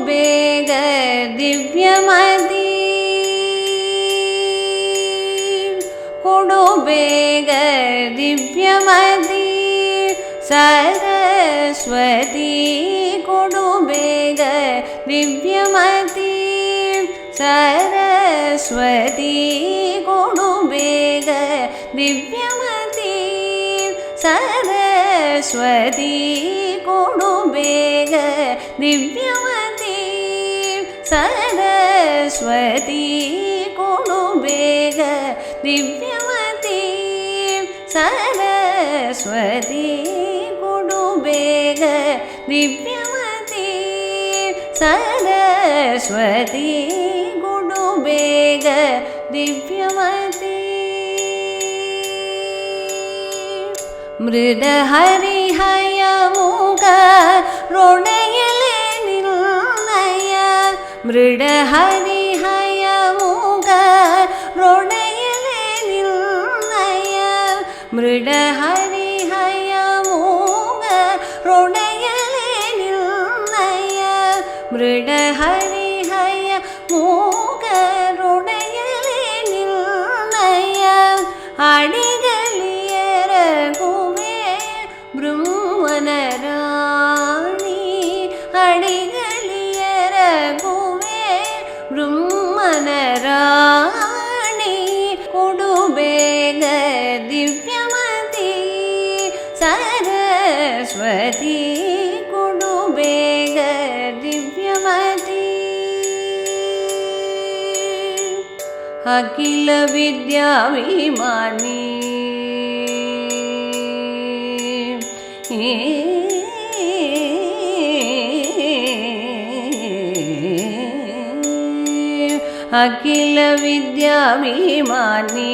ಬೇಗ ದಿವ್ಯಮತಿ ಕೊಡು ಬೇಗ ದಿವ್ಯಮತಿ ಸರಸ್ವತಿ ಕೊಡು ಬೇಗ ದಿವ್ಯಮತಿ ಸರಸ್ವತಿ ಕೊಡು ಬೇಗ ದಿವ್ಯಮತಿ ಸರಸ್ವತಿ ಕೊಡು ಬೇಗ ದಿವ್ಯಮತಿ ಸರಸ್ವತಿ ಕೊಡು ಬೇಗ ದಿವ್ಯಮತಿ ಸರಸ್ವತಿ ಕೊಡು ಬೇಗ ದಿವ್ಯಮತಿ ಸರಸ್ವತಿ ಕೊಡು ಬೇಗ ದಿವ್ಯಮತಿ ಮೃಡ ಹರಿಹಯ ಮೂಗ ರೋಣಯಲೆ ನಿರ್ಣಯ ಮೃಡ ಹರಿಹಯ ಮೂಗ ರೋಣಯಲೆ ನಿರ್ಣಯ ಮೃಡ ಹರಿಹಯ ಮೂಗ ರೋಣಯಲೆ ನಿರ್ಣಯ ಮೃಡ ಹರಿಹಯ ಮೂಗ ರೋಣಯಲೆ ನಿರ್ಣಯ ಅಡಿಗಲಿಯರ ಗುವೆ ಬ್ರಹ್ಮನ ರಾಣಿ ಅಡಿಗಲಿಯರ ಗುವೆ ಬ್ರಹ್ಮನ ರಾಣಿ ಕೊಡು ಬೇಗ ದಿವ್ಯಮತಿ ಸರಸ್ವತಿ ಕೊಡು ಬೇಗ ದಿವ್ಯಮತಿ ಅಖಿಲ ವಿದ್ಯಾಭಿಮಾನಿ ಅಖಿಲ ವಿದ್ಯಾಭಿಮಾನಿ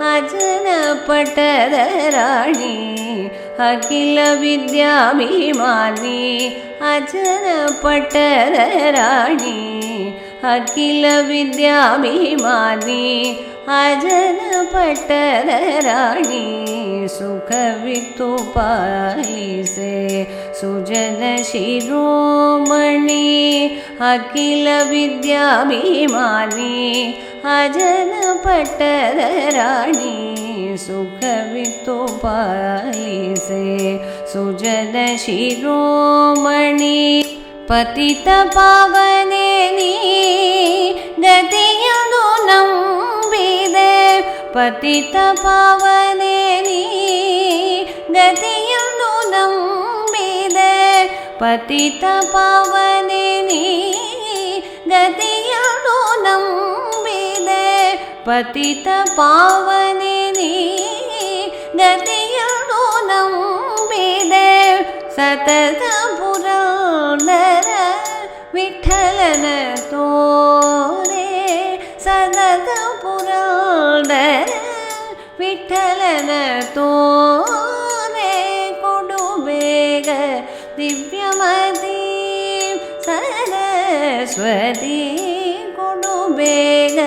ಅಜನ ಪಟದ ರಾಣಿ ಅಖಿಲ ವಿದ್ಯಾಭಿಮಾನಿ ಅಜನ ಪಟದ ರಾಣಿ ಅಖಿಲ ವಿದ್ಯಾಭಿಮಾನಿ ಅಜನ ಪಟ್ಟದ ರಾಣಿ ಸುಖವಿತ್ತು ಪಾಲಿಸೆ ಸುಜನ ಶಿರೋಮಣಿ ಅಖಿಲ ವಿದ್ಯಾಭಿಮಾನಿ ಅಜನ ಪಟ್ಟದ ರಾಣಿ ಸುಖವಿತ್ತು ಪಾಲಿಸೆ ಸುಜನ ಶಿರೋಮಣಿ ಪತಿತ ಪಾವನೆ ನೀ ಗತಿಯದು ನಂಬಿದೆ ಪತಿತ ಪಾವನೆ ನೀ ಗತಿಯದು ನಂಬಿದೆ ಪತಿತ ಪಾವನೆ ನೀ ಗತಿಯದು ನಂಬಿದೆ ಪತಿತ ಪಾವನೆ ನೀ ಗತಿಯದು ನಂಬಿದೆ ಸತತ ಪುರಂದರ ವಿಠಲನ ತೋರೆ ಸತತ ಪುರಂದರ ವಿಠಲನ ತೋರೆ ಕೊಡು ಬೇಗ ದಿವ್ಯಮತಿ ಸರಸ್ವತಿ ಕೊಡು ಬೇಗ